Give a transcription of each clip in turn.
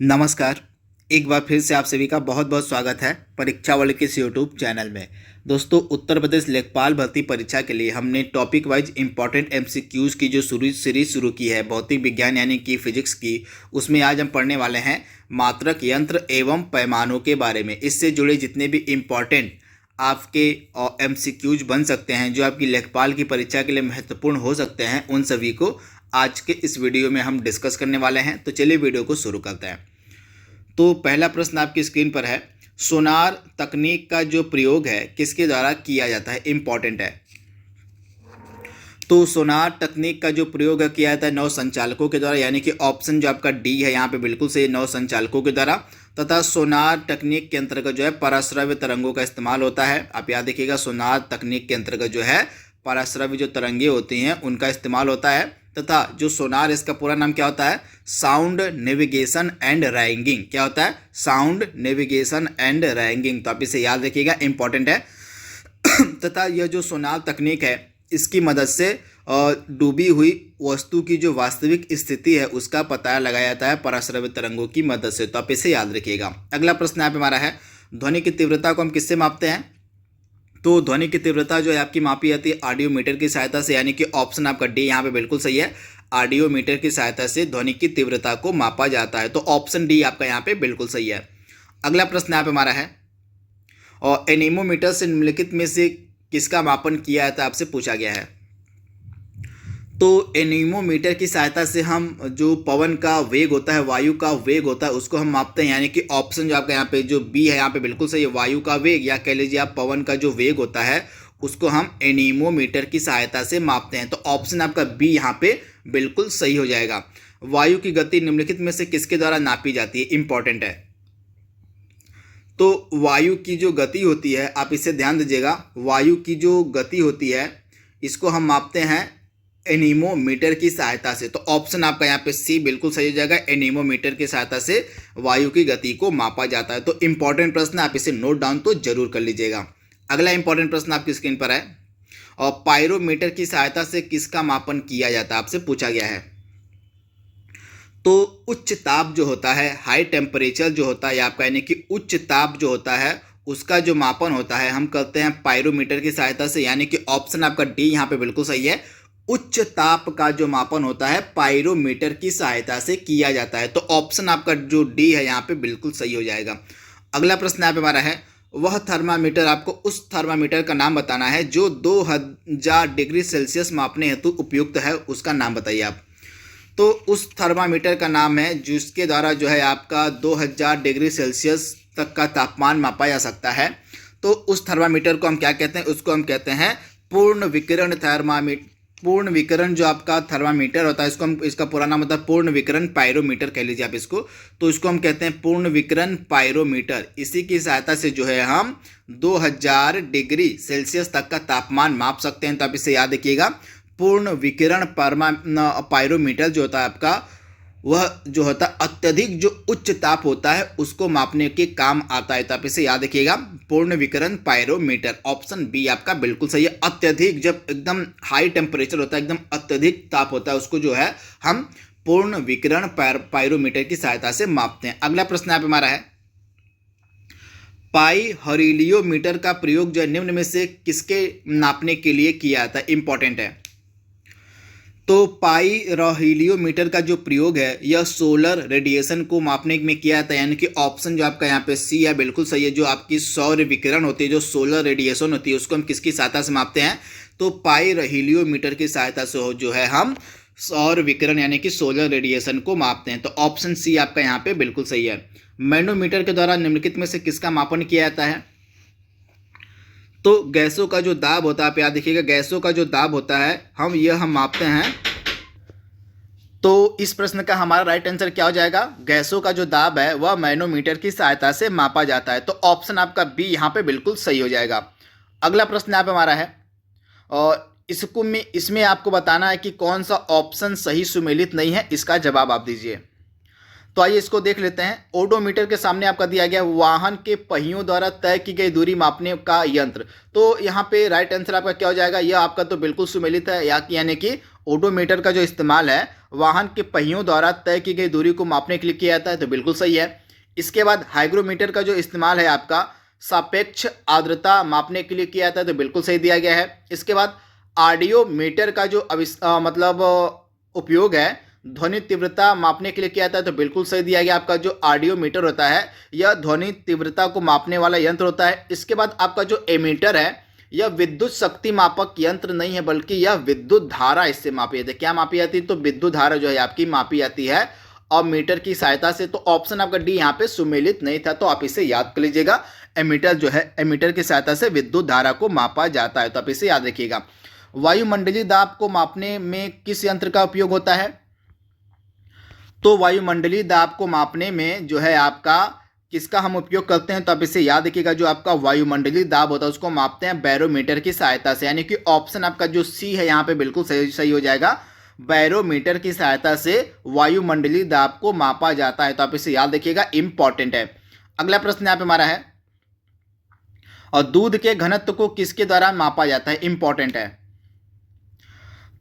नमस्कार। एक बार फिर से आप सभी का बहुत बहुत स्वागत है परीक्षा वर्ल्ड के इस यूट्यूब चैनल में। दोस्तों, उत्तर प्रदेश लेखपाल भर्ती परीक्षा के लिए हमने टॉपिक वाइज इंपॉर्टेंट एमसीक्यूज़ की जो सीरीज शुरू की है भौतिक विज्ञान यानी कि फिजिक्स की, उसमें आज हम पढ़ने वाले हैं मात्रक यंत्र एवं पैमानों के बारे में। इससे जुड़े जितने भी इम्पॉर्टेंट आपके एमसीक्यूज़ बन सकते हैं जो आपकी लेखपाल की परीक्षा के लिए महत्वपूर्ण हो सकते हैं, उन सभी को आज के इस वीडियो में हम डिस्कस करने वाले हैं। तो चलिए वीडियो को शुरू करते हैं। तो पहला प्रश्न आपकी स्क्रीन पर है, सोनार तकनीक का जो प्रयोग है किसके द्वारा किया जाता है? इंपॉर्टेंट है। तो सोनार तकनीक का जो प्रयोग है किया जाता है नौ संचालकों के द्वारा, यानी कि ऑप्शन जो आपका डी है यहाँ पे बिल्कुल सही, नौ संचालकों के द्वारा। तथा सोनार तकनीक के अंतर्गत जो है पराश्रव्य तरंगों का इस्तेमाल होता है। आप याद रखिएगा, सोनार तकनीक के अंतर्गत जो है पराश्रव्य जो तरंगे होती हैं उनका इस्तेमाल होता है। तथा जो सोनार, इसका पूरा नाम क्या होता है? Sound navigation and ragging. क्या होता है? Sound navigation and ragging. तो आप इसे याद रखिएगा, इंपॉर्टेंट है। तथा यह जो सोनार तकनीक है इसकी मदद से डूबी हुई वस्तु की जो वास्तविक स्थिति है उसका पता लगाया जाता है पराश्रव्य तरंगों की मदद से। तो आप इसे याद रखिएगा। अगला प्रश्न यहाँ पे हमारा है, ध्वनि की तीव्रता को हम किससे मापते हैं? तो ध्वनि की तीव्रता जो है आपकी मापी जाती है ऑडियोमीटर की सहायता से, यानी कि ऑप्शन आपका डी यहाँ पे बिल्कुल सही है। ऑडियोमीटर की सहायता से ध्वनि की तीव्रता को मापा जाता है। तो ऑप्शन डी आपका यहाँ पे बिल्कुल सही है। अगला प्रश्न यहाँ पे हमारा है, और एनीमोमीटर से निम्नलिखित में से किसका मापन किया जाता है आपसे पूछा गया है। तो एनीमोमीटर की सहायता से हम जो पवन का वेग होता है, वायु का वेग होता है, उसको हम मापते हैं। यानी कि ऑप्शन जो आपका यहाँ पे जो बी है यहाँ पे बिल्कुल सही है। वायु का वेग या कह लीजिए आप पवन का जो वेग होता है उसको हम एनीमोमीटर की सहायता से मापते हैं। तो ऑप्शन आपका बी यहाँ पे बिल्कुल सही हो जाएगा। वायु की गति निम्नलिखित में से किसके द्वारा नापी जाती है? इंपॉर्टेंट है। तो वायु की जो गति होती है, आप इसे ध्यान दीजिएगा, वायु की जो गति होती है इसको हम मापते हैं एनीमोमीटर की सहायता से। तो ऑप्शन आपका यहाँ पे सी बिल्कुल सही हो जाएगा। एनीमोमीटर की सहायता से वायु की गति को मापा जाता है। तो इंपॉर्टेंट प्रश्न, आप इसे नोट डाउन तो जरूर कर लीजिएगा। अगला इंपॉर्टेंट प्रश्न आपकी स्क्रीन पर है, और पायरोमीटर की सहायता से किसका मापन किया जाता है आपसे पूछा गया है। तो उच्च ताप जो होता है, हाई टेम्परेचर जो होता है आपका, यानी कि उच्च ताप जो होता है उसका जो मापन होता है हम करते हैं पायरोमीटर की सहायता से। यानी कि ऑप्शन आपका डी यहाँ पे बिल्कुल सही है। उच्च ताप का जो मापन होता है पायरोमीटर की सहायता से किया जाता है। तो ऑप्शन आपका जो डी है यहाँ पे बिल्कुल सही हो जाएगा। अगला प्रश्न यहाँ पे हमारा है, वह थर्मामीटर, आपको उस थर्मामीटर का नाम बताना है जो 2000 डिग्री सेल्सियस मापने हेतु उपयुक्त है, उसका नाम बताइए आप। तो उस थर्मामीटर का नाम है जिसके द्वारा जो है आपका 2000 डिग्री सेल्सियस तक का तापमान मापा जा सकता है। तो उस थर्मामीटर को हम क्या कहते हैं? उसको हम कहते हैं पूर्ण विकिरण थर्मामीटर। पूर्ण विकिरण जो आपका थर्मामीटर होता है इसको हम, इसका पूरा नाम होता है पूर्ण विकिरण पायरोमीटर कह लीजिए आप इसको। तो इसको हम कहते हैं पूर्ण विकिरण पायरोमीटर। इसी की सहायता से जो है हम 2000 डिग्री सेल्सियस तक का तापमान माप सकते हैं। तो आप इसे याद रखिएगा, पूर्ण विकिरण पायरोमीटर जो होता है आपका, वह जो होता है अत्यधिक जो उच्च ताप होता है उसको मापने के काम आता है। तो आप इसे याद रखिएगा, पूर्ण विकिरण पायरोमीटर। ऑप्शन बी आपका बिल्कुल सही है। अत्यधिक, जब एकदम हाई टेम्परेचर होता है, एकदम अत्यधिक ताप होता है, उसको जो है हम पूर्ण विकिरण पायरोमीटर की सहायता से मापते हैं। अगला प्रश्न यहाँ पे हमारा है, पाई हरीलियोमीटर का प्रयोग जो निम्न में से किसके नापने के लिए किया जाता है? इंपॉर्टेंट है। तो पाई हीलियोमीटर का जो प्रयोग है यह सोलर रेडिएशन को मापने में किया जाता है। यानी कि ऑप्शन जो आपका यहाँ पे सी है बिल्कुल सही है। जो आपकी सौर विकिरण होती है, जो सोलर रेडिएशन होती है, उसको हम किसकी सहायता से मापते हैं? तो पाई हीलियोमीटर की सहायता से जो है हम सौर विकिरण यानी कि सोलर रेडिएशन को मापते हैं। तो ऑप्शन सी आपका यहाँ पे बिल्कुल सही है। मैनोमीटर के द्वारा निम्नलिखित में से किसका मापन किया जाता है? तो गैसों का जो दाब होता है, आप याद रखिएगा, गैसों का जो दाब होता है हम मापते हैं। तो इस प्रश्न का हमारा राइट आंसर क्या हो जाएगा? गैसों का जो दाब है वह मैनोमीटर की सहायता से मापा जाता है। तो ऑप्शन आपका बी यहाँ पे बिल्कुल सही हो जाएगा। अगला प्रश्न यहाँ पे हमारा है, और इसमें आपको बताना है कि कौन सा ऑप्शन सही सुमेलित नहीं है, इसका जवाब आप दीजिए। तो आइए इसको देख लेते हैं। ओडोमीटर के सामने आपका दिया गया वाहन के पहियों द्वारा तय की गई दूरी मापने का यंत्र। तो यहाँ पे राइट आंसर आपका क्या हो जाएगा, यह आपका तो बिल्कुल सुमेलित है, यानी कि ओडोमीटर का जो इस्तेमाल है वाहन के पहियों द्वारा तय की गई दूरी को मापने के लिए किया जाता है, तो बिल्कुल सही है। इसके बाद हाइग्रोमीटर का जो इस्तेमाल है आपका सापेक्ष आर्द्रता मापने के लिए किया जाता है, तो बिल्कुल सही दिया गया है। इसके बाद ऑडियोमीटर का जो मतलब उपयोग है ध्वनि तीव्रता मापने के लिए किया जाता है, तो बिल्कुल सही दिया गया। आपका जो ऑडियोमीटर होता है यह ध्वनि तीव्रता को मापने वाला यंत्र होता है। इसके बाद आपका जो एमीटर है यह विद्युत शक्ति मापक यंत्र नहीं है, बल्कि यह विद्युत धारा इससे मापी जाती है। क्या मापी जाती है, तो विद्युत धारा जो है आपकी मापी जाती है और मीटर की सहायता से। तो ऑप्शन आपका डी यहाँ पे सुमेलित नहीं था, तो आप इसे याद कर लीजिएगा। एमीटर जो है एमीटर की सहायता से विद्युत धारा को मापा जाता है, तो आप इसे याद रखिएगा। वायुमंडलीय दाब को मापने में किस यंत्र का उपयोग होता है, तो वायुमंडलीय दाब को मापने में जो है आपका किसका हम उपयोग करते हैं, तो आप इसे याद रखिएगा। जो आपका वायुमंडलीय दाब होता है उसको मापते हैं बैरोमीटर की सहायता से, यानी कि ऑप्शन आपका जो सी है यहाँ पे बिल्कुल सही हो जाएगा। बैरोमीटर की सहायता से वायुमंडलीय दाब को मापा जाता है, तो आप इसे याद रखिएगा, इंपॉर्टेंट है। अगला प्रश्न यहाँ पे हमारा है, और दूध के घनत्व को किसके द्वारा मापा जाता है, इंपॉर्टेंट है।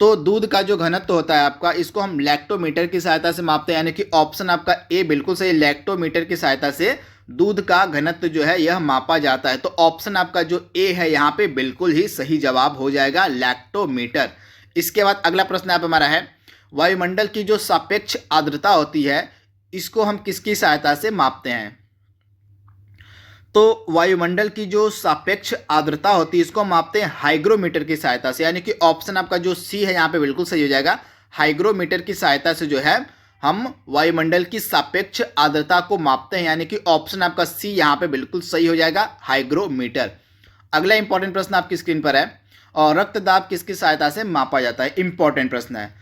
तो दूध का जो घनत्व होता है आपका इसको हम लैक्टोमीटर की सहायता से मापते हैं, यानी कि ऑप्शन आपका ए बिल्कुल सही। लैक्टोमीटर की सहायता से दूध का घनत्व जो है यह मापा जाता है, तो ऑप्शन आपका जो ए है यहाँ पे बिल्कुल ही सही जवाब हो जाएगा, लैक्टोमीटर। इसके बाद अगला प्रश्न यहाँ पे हमारा है, वायुमंडल की जो सापेक्ष आर्द्रता होती है इसको हम किसकी सहायता से मापते हैं, तो वायुमंडल की जो सापेक्ष आर्द्रता होती है इसको मापते हैं हाइग्रोमीटर की सहायता से, यानी कि ऑप्शन आपका जो सी है यहाँ पे बिल्कुल सही हो जाएगा। हाइग्रोमीटर की सहायता से जो है हम वायुमंडल की सापेक्ष आर्द्रता को मापते हैं, यानी कि ऑप्शन आपका सी यहाँ पे बिल्कुल सही हो जाएगा, हाइग्रोमीटर। अगला इंपॉर्टेंट प्रश्न आपकी स्क्रीन पर है, और रक्तदाब किसकी सहायता से मापा जाता है, इंपॉर्टेंट प्रश्न है।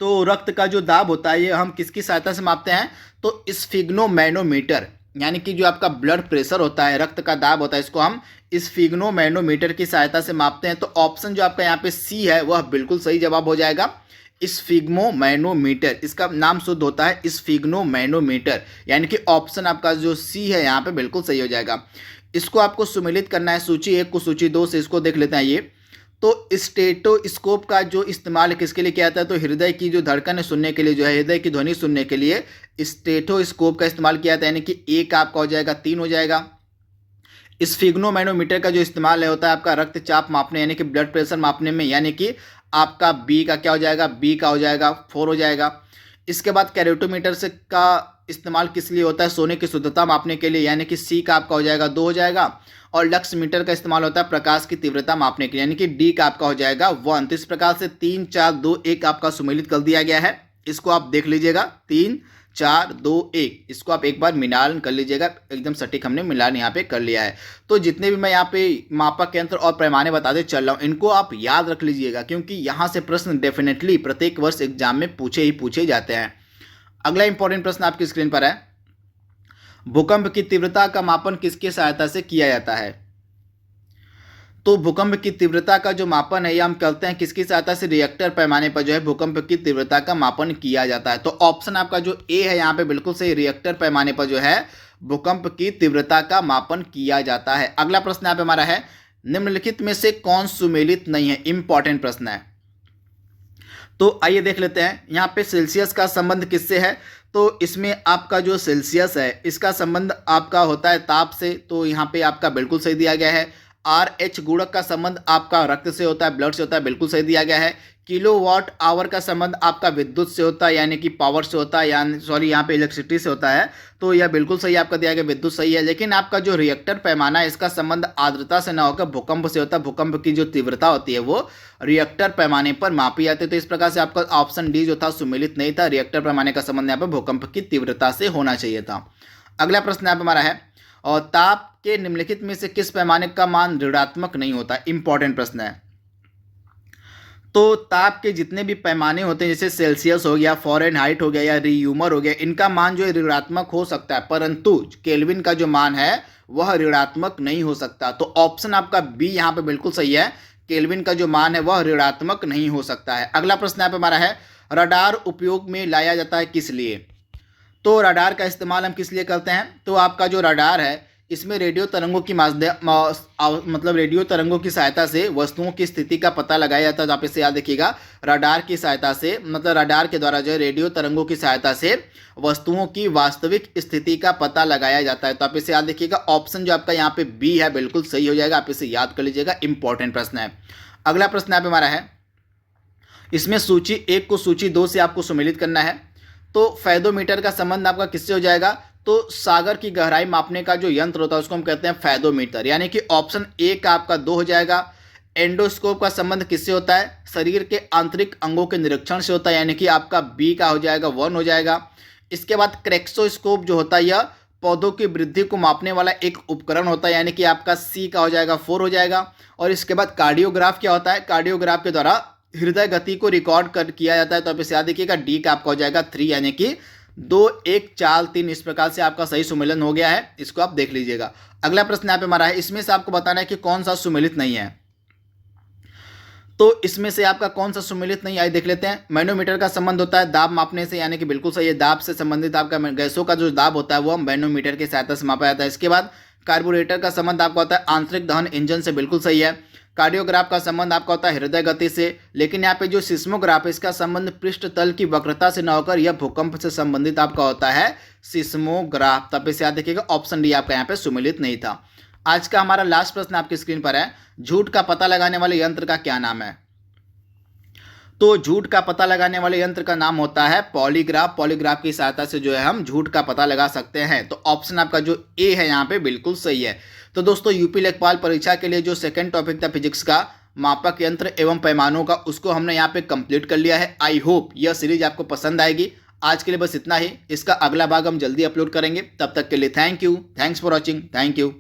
तो रक्त का जो दाब होता है ये हम किसकी सहायता से मापते हैं, तो स्फिग्नोमैनोमीटर, यानी कि जो आपका ब्लड प्रेशर होता है, रक्त का दाब होता है, इसको हम स्फिग्नोमैनोमीटर की सहायता से मापते हैं। तो ऑप्शन जो आपका यहाँ पे सी है वह बिल्कुल सही जवाब हो जाएगा, स्फिग्नोमैनोमीटर। इसका नाम शुद्ध होता है स्फिग्नोमैनोमीटर, यानी कि ऑप्शन आपका जो सी है यहाँ पे बिल्कुल सही हो जाएगा। इसको आपको सुमेलित करना है सूची 1 को सूची 2 से, इसको देख लेते हैं। ये तो स्टेटोस्कोप का जो इस्तेमाल किसके लिए किया जाता है, तो हृदय की जो धड़कन सुनने के लिए, जो है हृदय की ध्वनि सुनने के लिए स्टेटोस्कोप का इस्तेमाल किया जाता है, यानी कि एक आपका हो जाएगा 3 हो जाएगा। स्फिग्नोमैनोमीटर का जो इस्तेमाल होता है आपका रक्तचाप मापने, यानी कि ब्लड प्रेशर मापने में, यानी कि आपका बी का क्या हो जाएगा, बी का हो जाएगा 4 हो जाएगा। इसके बाद कैरोटोमीटर से का इस्तेमाल किस लिए होता है, सोने की शुद्धता मापने के लिए, यानी कि सी का आपका हो जाएगा 2 हो जाएगा। और लक्स मीटर का इस्तेमाल होता है प्रकाश की तीव्रता मापने के लिए, यानी कि डी का आपका हो जाएगा 1। तो इस प्रकार से 3 4 2 1 आपका सुमेलित कर दिया गया है। इसको आप देख लीजिएगा, 3 4 2 1, इसको आप एक बार मिलान कर लीजिएगा, एकदम सटीक हमने मिलान यहाँ पे कर लिया है। तो जितने भी मैं यहाँ पे मापक यंत्र और पैमाने बताते चल रहा हूँ इनको आप याद रख लीजिएगा, क्योंकि यहाँ से प्रश्न डेफिनेटली प्रत्येक वर्ष एग्जाम में पूछे जाते हैं। अगला इंपॉर्टेंट प्रश्न आपकी स्क्रीन पर है, भूकंप की तीव्रता का मापन किसकी सहायता से किया जाता है, तो भूकंप की तीव्रता का जो मापन है ये हम करते हैं किसकी सहायता से, रिएक्टर पैमाने पर जो है भूकंप की तीव्रता का मापन किया जाता है। तो ऑप्शन आपका जो ए है यहाँ पे बिल्कुल सही, रिएक्टर पैमाने पर जो है भूकंप की तीव्रता का मापन किया जाता है। अगला प्रश्न यहाँ पे हमारा है, निम्नलिखित में से कौन सुमेलित नहीं है, इंपॉर्टेंट प्रश्न है। तो आइए देख लेते हैं, यहाँ पे सेल्सियस का संबंध किससे है, तो इसमें आपका जो सेल्सियस है इसका संबंध आपका होता है ताप से, तो यहाँ पे आपका बिल्कुल सही दिया गया है। RH गुणक का संबंध आपका रक्त से होता है, ब्लड से होता है, बिल्कुल सही दिया गया है। किलोवाट आवर का संबंध आपका विद्युत से होता है, यानी कि पावर से होता है, यानी सॉरी यहाँ पे इलेक्ट्रिसिटी से होता है, तो यह बिल्कुल सही आपका दिया गया, विद्युत सही है। लेकिन आपका जो रिएक्टर पैमाना है इसका संबंध आर्द्रता से ना होकर भूकंप से होता है, भूकंप की जो तीव्रता होती है वो रिएक्टर पैमाने पर मापी जाती है। तो इस प्रकार से आपका ऑप्शन डी जो था सुमेलित नहीं था, रिएक्टर पैमाने का संबंध यहाँ पर भूकंप की तीव्रता से होना चाहिए था। अगला प्रश्न यहाँ पर हमारा है, और ताप के निम्नलिखित में से किस पैमाने का मान ऋणात्मक नहीं होता, इंपॉर्टेंट प्रश्न है। तो ताप के जितने भी पैमाने होते हैं, जैसे सेल्सियस हो गया, फ़ारेनहाइट हो गया या रीयूमर हो गया, इनका मान जो है ऋणात्मक हो सकता है, परंतु केल्विन का जो मान है वह ऋणात्मक नहीं हो सकता। तो ऑप्शन आपका बी यहाँ पे बिल्कुल सही है, केल्विन का जो मान है वह ऋणात्मक नहीं हो सकता है। अगला प्रश्न यहाँ पे हमारा है, रडार उपयोग में लाया जाता है किस लिए? तो रडार का इस्तेमाल हम किस लिए करते हैं? तो आपका जो रडार है इसमें रेडियो तरंगों की रेडियो तरंगों की सहायता से वस्तुओं की स्थिति का पता लगाया जाता है। तो आप इसे याद रखिएगा, रडार की सहायता से रडार के द्वारा जो है रेडियो तरंगों की सहायता से वस्तुओं की वास्तविक स्थिति का पता लगाया जाता है। तो आप इसे याद रखिएगा, ऑप्शन जो आपका यहाँ पे बी है बिल्कुल सही हो जाएगा। आप इसे याद कर लीजिएगा, इंपॉर्टेंट प्रश्न है। अगला प्रश्न यहाँ पे हमारा है, इसमें सूची 1 को सूची 2 से आपको सम्मिलित करना है। तो फैदोमीटर का संबंध आपका किससे हो जाएगा? तो सागर की गहराई मापने का जो यंत्र होता है उसको हम कहते हैं फैदोमीटर, यानी कि ऑप्शन ए का आपका 2 हो जाएगा। एंडोस्कोप का संबंध किससे होता है? शरीर के आंतरिक अंगों के निरीक्षण से होता है, यानी कि आपका बी का हो जाएगा 1 हो जाएगा। इसके बाद क्रेक्सोस्कोप जो होता है यह पौधों की वृद्धि को मापने वाला एक उपकरण होता है, यानी कि आपका सी का हो जाएगा 4 हो जाएगा। और इसके बाद कार्डियोग्राफ क्या होता है? कार्डियोग्राफ के द्वारा हृदय गति को रिकॉर्ड किया जाता है। तो आप इसे याद रखिएगा, डी का आपका हो जाएगा 3, यानी कि 2 1 4 3 इस प्रकार से आपका सही सुमेलन हो गया है। इसको आप देख लीजिएगा। अगला प्रश्न यहाँ पे हमारा है, इसमें से आपको बताना है कि कौन सा सुमेलित नहीं है। तो इसमें से आपका कौन सा सुमेलित नहीं है देख लेते हैं। मैनोमीटर का संबंध होता है दाब मापने से, यानी कि बिल्कुल सही है। दाब से संबंधित आपका गैसों का जो दाब होता है वो मैनोमीटर की सहायता से मापा जाता है। इसके बाद कार्बोरेटर का संबंध आपका होता है आंतरिक दहन इंजन से, बिल्कुल सही है। कार्डियोग्राफ का संबंध आपका होता है हृदय गति से, लेकिन यहाँ पे जो सिस्मोग्राफ है इसका संबंध पृष्ठ तल की वक्रता से न होकर यह भूकंप से संबंधित आपका होता है सिस्मोग्राफ। तब इसे याद रखिएगा, ऑप्शन डी आपका यहाँ पे सुमेलित नहीं था। आज का हमारा लास्ट प्रश्न आपकी स्क्रीन पर है, झूठ का पता लगाने वाले यंत्र का क्या नाम है? तो झूठ का पता लगाने वाले यंत्र का नाम होता है पॉलीग्राफ। पॉलीग्राफ की सहायता से जो है हम झूठ का पता लगा सकते हैं। तो ऑप्शन आपका जो ए है यहाँ पे बिल्कुल सही है। तो दोस्तों यूपी लेखपाल परीक्षा के लिए जो सेकंड टॉपिक था फिजिक्स का मापक यंत्र एवं पैमानों का, उसको हमने यहाँ पे कंप्लीट कर लिया है। आई होप यह सीरीज आपको पसंद आएगी। आज के लिए बस इतना ही। इसका अगला भाग हम जल्दी अपलोड करेंगे। तब तक के लिए thank you, thanks for watching, thank you.